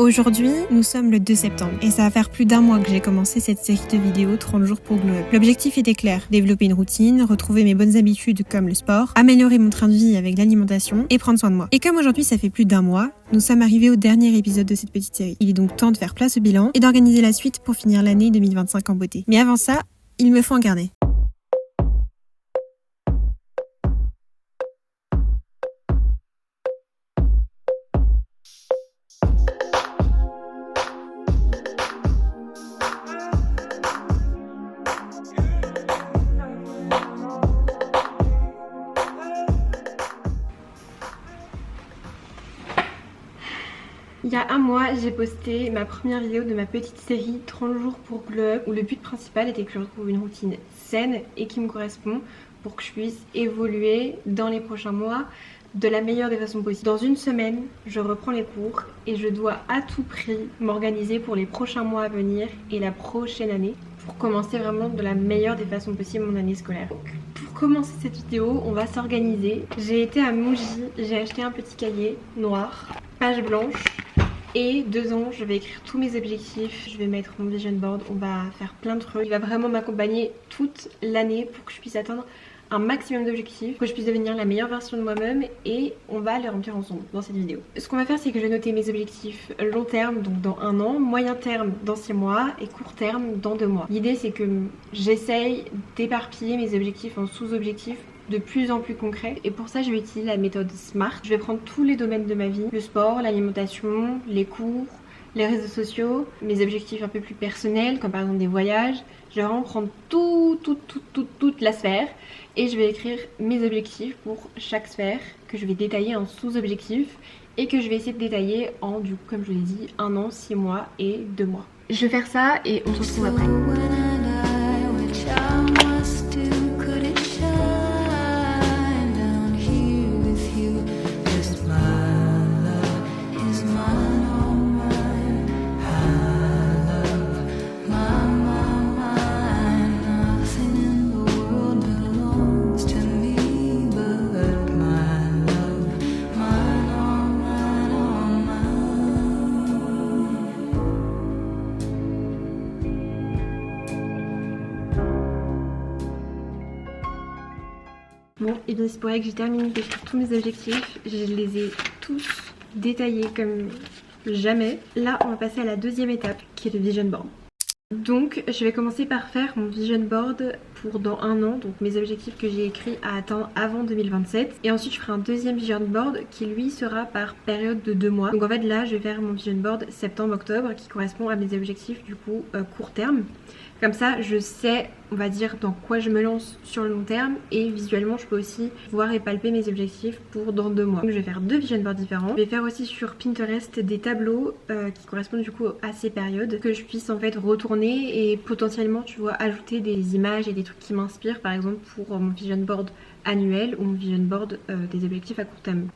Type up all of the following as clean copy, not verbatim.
Aujourd'hui, nous sommes le 2 septembre et ça va faire plus d'1 mois que j'ai commencé cette série de vidéos 30 jours pour Glow Up. L'objectif était clair, développer une routine, retrouver mes bonnes habitudes comme le sport, améliorer mon train de vie avec l'alimentation et prendre soin de moi. Et comme aujourd'hui ça fait plus d'1 mois, nous sommes arrivés au dernier épisode de cette petite série. Il est donc temps de faire place au bilan et d'organiser la suite pour finir l'année 2025 en beauté. Mais avant ça, il me faut un carnet. Il y a 1 mois, j'ai posté ma première vidéo de ma petite série 30 jours pour Glow Up où le but principal était que je retrouve une routine saine et qui me correspond pour que je puisse évoluer dans les prochains mois de la meilleure des façons possibles. Dans 1 semaine, je reprends les cours et je dois à tout prix m'organiser pour les prochains mois à venir et la prochaine année pour commencer vraiment de la meilleure des façons possibles mon année scolaire. Donc, pour commencer cette vidéo, on va s'organiser. J'ai été à Muji, j'ai acheté un petit cahier noir, page blanche. Et 2 ans, je vais écrire tous mes objectifs, je vais mettre mon vision board, on va faire plein de trucs. Il va vraiment m'accompagner toute l'année pour que je puisse atteindre un maximum d'objectifs, que je puisse devenir la meilleure version de moi-même et on va les remplir ensemble dans cette vidéo. Ce qu'on va faire, c'est que je vais noter mes objectifs long terme, donc dans 1 an, moyen terme dans 6 mois et court terme dans 2 mois. L'idée, c'est que j'essaye d'éparpiller mes objectifs en sous-objectifs de plus en plus concret et pour ça je vais utiliser la méthode SMART. Je vais prendre tous les domaines de ma vie, le sport, l'alimentation, les cours, les réseaux sociaux, mes objectifs un peu plus personnels comme par exemple des voyages. Je vais vraiment prendre toute la sphère et je vais écrire mes objectifs pour chaque sphère que je vais détailler en sous-objectifs et que je vais essayer de détailler en, du coup, comme je vous l'ai dit, 1 an, 6 mois et 2 mois. Je vais faire ça et on se retrouve après. Bon, et bien c'est pour ça que j'ai terminé d'écrire tous mes objectifs. Je les ai tous détaillés comme jamais. Là, on va passer à la 2e étape qui est le vision board. Donc, je vais commencer par faire mon vision board pour dans 1 an, donc mes objectifs que j'ai écrits à atteindre avant 2027. Et ensuite, je ferai un 2e vision board qui lui sera par période de 2 mois. Donc en fait, là, je vais faire mon vision board septembre-octobre qui correspond à mes objectifs du coup court terme. Comme ça, je sais, on va dire, dans quoi je me lance sur le long terme et visuellement, je peux aussi voir et palper mes objectifs pour dans 2 mois. Donc, je vais faire 2 vision boards différents. Je vais faire aussi sur Pinterest des tableaux qui correspondent du coup à ces périodes que je puisse en fait retourner et potentiellement, tu vois, ajouter des images et des trucs qui m'inspirent, par exemple pour mon vision board annuel ou mon vision board des objectifs à court terme.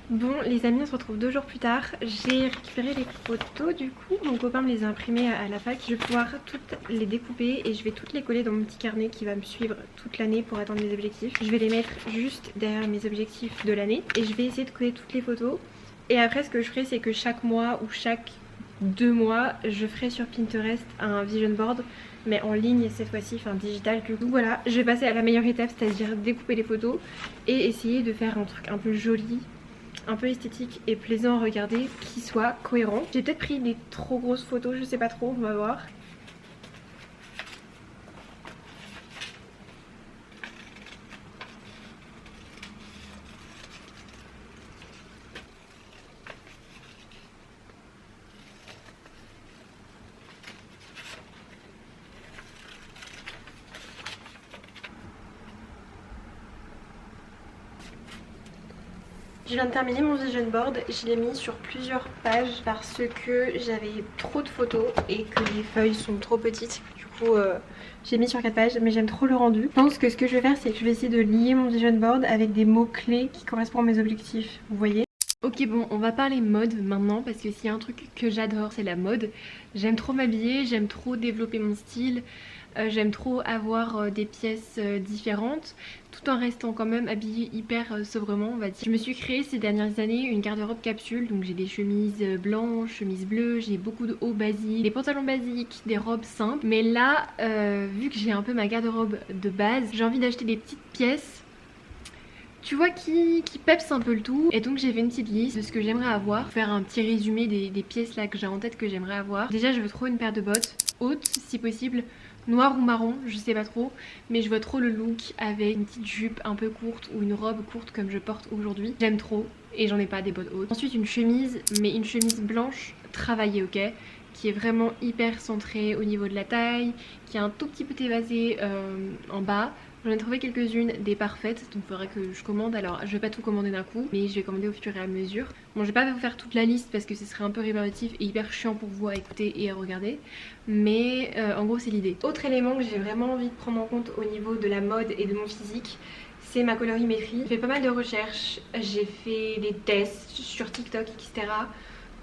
Bon les amis, on se retrouve 2 jours plus tard. J'ai récupéré les photos du coup, mon copain me les a imprimées à la fac. Je vais pouvoir toutes les découper et je vais toutes les coller dans mon petit carnet qui va me suivre toute l'année pour atteindre mes objectifs. Je vais les mettre juste derrière mes objectifs de l'année et je vais essayer de coller toutes les photos. Et après ce que je ferai, c'est que chaque mois ou chaque 2 mois, je ferai sur Pinterest un vision board, mais en ligne cette fois-ci, enfin digital. Donc voilà, je vais passer à la meilleure étape, c'est-à-dire découper les photos et essayer de faire un truc un peu joli un peu esthétique et plaisant à regarder, qui soit cohérent. J'ai peut-être pris des trop grosses photos, je sais pas trop, on va voir. Je viens de terminer mon vision board, je l'ai mis sur plusieurs pages parce que j'avais trop de photos et que les feuilles sont trop petites. Du coup j'ai mis sur 4 pages mais j'aime trop le rendu. Je pense que ce que je vais faire c'est que je vais essayer de lier mon vision board avec des mots clés qui correspondent à mes objectifs, vous voyez. Ok bon, on va parler mode maintenant parce que s'il y a un truc que j'adore c'est la mode. J'aime trop m'habiller, j'aime trop développer mon style. J'aime trop avoir des pièces différentes tout en restant quand même habillée hyper sobrement on va dire. Je me suis créée ces dernières années une garde-robe capsule, donc j'ai des chemises blanches, chemises bleues, j'ai beaucoup de hauts basiques, des pantalons basiques, des robes simples. Mais là, vu que j'ai un peu ma garde-robe de base, j'ai envie d'acheter des petites pièces, tu vois, qui peps un peu le tout. Et donc j'ai fait une petite liste de ce que j'aimerais avoir, faire un petit résumé des pièces là que j'ai en tête que j'aimerais avoir. Déjà je veux trop une paire de bottes hautes si possible, noir ou marron, je sais pas trop, mais je vois trop le look avec une petite jupe un peu courte ou une robe courte comme je porte aujourd'hui. J'aime trop et j'en ai pas des bottes hautes. Ensuite une chemise, mais une chemise blanche travaillée, ok, qui est vraiment hyper centrée au niveau de la taille, qui est un tout petit peu évasée en bas. J'en ai trouvé quelques-unes des parfaites, donc il faudrait que je commande. Alors je vais pas tout commander d'un coup, mais je vais commander au fur et à mesure. Bon, je vais pas vous faire toute la liste parce que ce serait un peu répétitif et hyper chiant pour vous à écouter et à regarder, mais en gros c'est l'idée. Autre élément que j'ai vraiment envie de prendre en compte au niveau de la mode et de mon physique, c'est ma colorimétrie. J'ai fait pas mal de recherches, j'ai fait des tests sur TikTok, etc.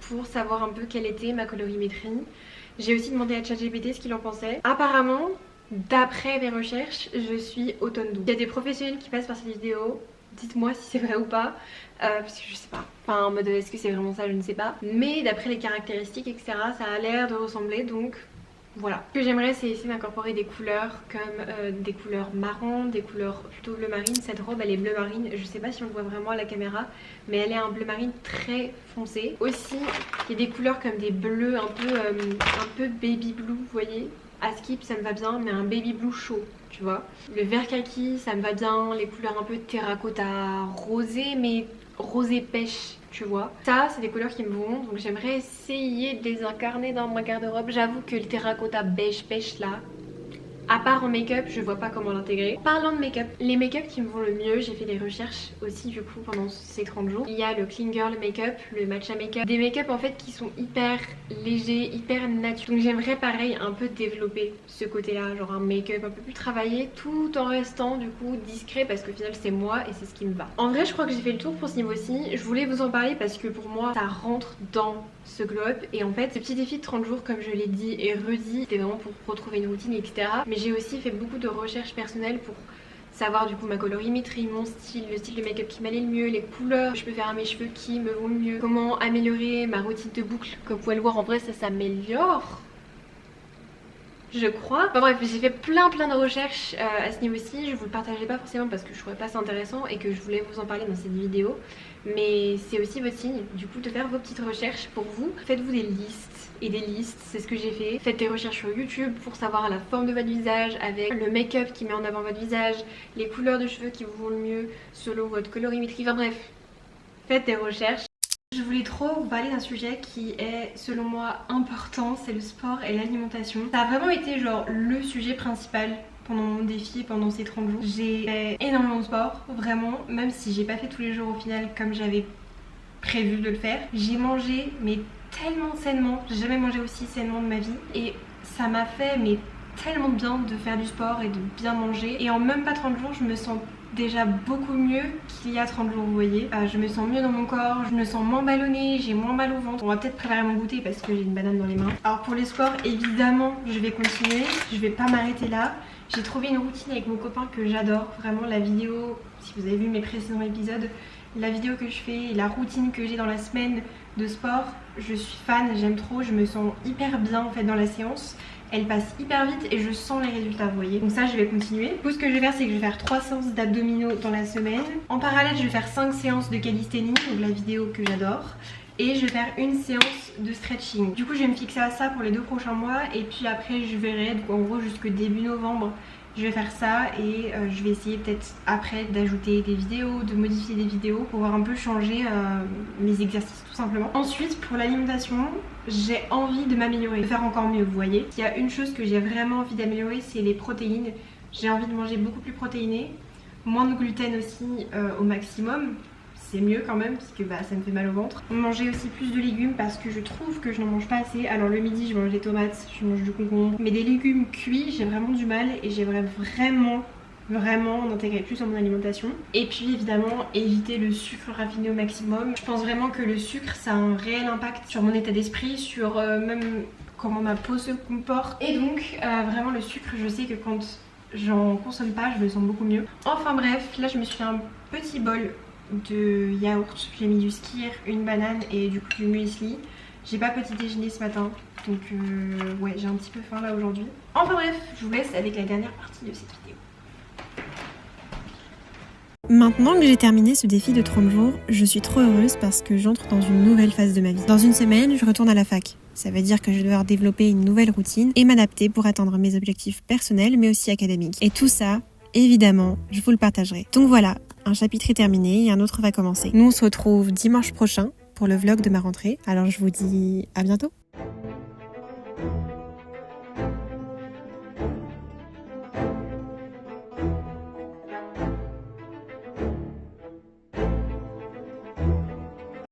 pour savoir un peu quelle était ma colorimétrie. J'ai aussi demandé à ChatGPT ce qu'il en pensait. Apparemment, d'après mes recherches, je suis au tonne 12. Il y a des professionnels qui passent par cette vidéo. Dites-moi si c'est vrai ou pas, parce que je sais pas. Enfin, en mode est-ce que c'est vraiment ça, je ne sais pas. Mais d'après les caractéristiques, etc., ça a l'air de ressembler, donc voilà. Ce que j'aimerais, c'est essayer d'incorporer des couleurs comme des couleurs marron, des couleurs plutôt bleu marine. Cette robe, elle est bleu marine. Je sais pas si on le voit vraiment à la caméra, mais elle est un bleu marine très foncé. Aussi, il y a des couleurs comme des bleus un peu baby blue, vous voyez. À skip ça me va bien, mais un baby blue chaud, tu vois. Le vert kaki ça me va bien, les couleurs un peu terracotta rosé, mais rosé pêche, tu vois. Ça c'est des couleurs qui me vont, donc j'aimerais essayer de les incarner dans ma garde-robe. J'avoue que le terracotta beige pêche là, à part en make-up, je vois pas comment l'intégrer. Parlant de make-up, les make-up qui me vont le mieux, j'ai fait des recherches aussi du coup pendant ces 30 jours. Il y a le clean girl make-up, le matcha make-up, des make-up en fait qui sont hyper légers, hyper naturels. Donc j'aimerais pareil un peu développer ce côté-là, genre un make-up un peu plus travaillé tout en restant du coup discret parce qu'au final c'est moi et c'est ce qui me va. En vrai je crois que j'ai fait le tour pour ce niveau-ci. Je voulais vous en parler parce que pour moi ça rentre dans ce glow up et en fait ce petit défi de 30 jours comme je l'ai dit et redit, c'était vraiment pour retrouver une routine etc. Mais j'ai aussi fait beaucoup de recherches personnelles pour savoir du coup ma colorimétrie, mon style, le style de make-up qui m'allait le mieux, les couleurs que je peux faire à mes cheveux qui me vont le mieux, comment améliorer ma routine de boucles. Comme vous pouvez le voir en vrai ça s'améliore, je crois. Enfin bref, j'ai fait plein de recherches à ce niveau-ci. Je vous le partageais pas forcément parce que je trouvais pas ça intéressant et que je voulais vous en parler dans cette vidéo. Mais c'est aussi votre signe du coup de faire vos petites recherches pour vous. Faites-vous des listes et des listes, c'est ce que j'ai fait. Faites des recherches sur YouTube pour savoir la forme de votre visage avec le make-up qui met en avant votre visage, les couleurs de cheveux qui vous vont le mieux selon votre colorimétrie. Enfin bref, faites des recherches. Je voulais trop vous parler d'un sujet qui est selon moi important, c'est le sport et l'alimentation. Ça a vraiment été genre le sujet principal pendant mon défi, pendant ces 30 jours. J'ai fait énormément de sport, vraiment, même si j'ai pas fait tous les jours au final comme j'avais prévu de le faire. J'ai mangé mais tellement sainement, j'ai jamais mangé aussi sainement de ma vie et ça m'a fait mais tellement de bien de faire du sport et de bien manger. Et en même pas 30 jours je me sens déjà beaucoup mieux qu'il y a 30 jours, vous voyez. Je me sens mieux dans mon corps, je me sens moins ballonnée, j'ai moins mal au ventre. On va peut-être préparer mon goûter parce que j'ai une banane dans les mains. Alors pour les sports, évidemment, je vais continuer, je vais pas m'arrêter là. J'ai trouvé une routine avec mon copain que j'adore, vraiment la vidéo, si vous avez vu mes précédents épisodes, la vidéo que je fais et la routine que j'ai dans la semaine de sport, je suis fan, j'aime trop, je me sens hyper bien en fait dans la séance. elle passe hyper vite et je sens les résultats, vous voyez. Donc ça je vais continuer. Du coup ce que je vais faire c'est que je vais faire 3 séances d'abdominaux dans la semaine. En parallèle je vais faire 5 séances de calisthénie, donc la vidéo que j'adore. Et je vais faire une séance de stretching. Du coup je vais me fixer à ça pour les 2 prochains mois. Et puis après je verrai, donc en gros jusqu'au début novembre je vais faire ça. Et je vais essayer peut-être après d'ajouter des vidéos, de modifier des vidéos pour voir un peu changer mes exercices tout simplement. Ensuite pour l'alimentation, j'ai envie de m'améliorer, de faire encore mieux, vous voyez. Il y a une chose que j'ai vraiment envie d'améliorer, c'est les protéines. J'ai envie de manger beaucoup plus protéiné, moins de gluten aussi au maximum. C'est mieux quand même parce que ça me fait mal au ventre. Manger aussi plus de légumes parce que je trouve que je n'en mange pas assez. Alors le midi je mange des tomates, je mange du concombre, mais des légumes cuits j'ai vraiment du mal et j'aimerais vraiment en intégrer plus dans mon alimentation. Et puis évidemment éviter le sucre raffiné au maximum. Je pense vraiment que le sucre ça a un réel impact sur mon état d'esprit, sur même comment ma peau se comporte. Et donc vraiment le sucre, je sais que quand j'en consomme pas je me sens beaucoup mieux. Enfin bref, là je me suis fait un petit bol de yaourt, j'ai mis du skyr, une banane et du coup du muesli. J'ai pas petit déjeuner ce matin donc ouais j'ai un petit peu faim là aujourd'hui. Enfin bref, je vous laisse avec la dernière partie de cette vidéo. Maintenant que j'ai terminé ce défi de 30 jours, je suis trop heureuse parce que j'entre dans une nouvelle phase de ma vie. Dans une semaine, je retourne à la fac. Ça veut dire que je vais devoir développer une nouvelle routine et m'adapter pour atteindre mes objectifs personnels mais aussi académiques. Et tout ça, évidemment, je vous le partagerai. Donc voilà, un chapitre est terminé et un autre va commencer. Nous on se retrouve dimanche prochain pour le vlog de ma rentrée. Alors je vous dis à bientôt.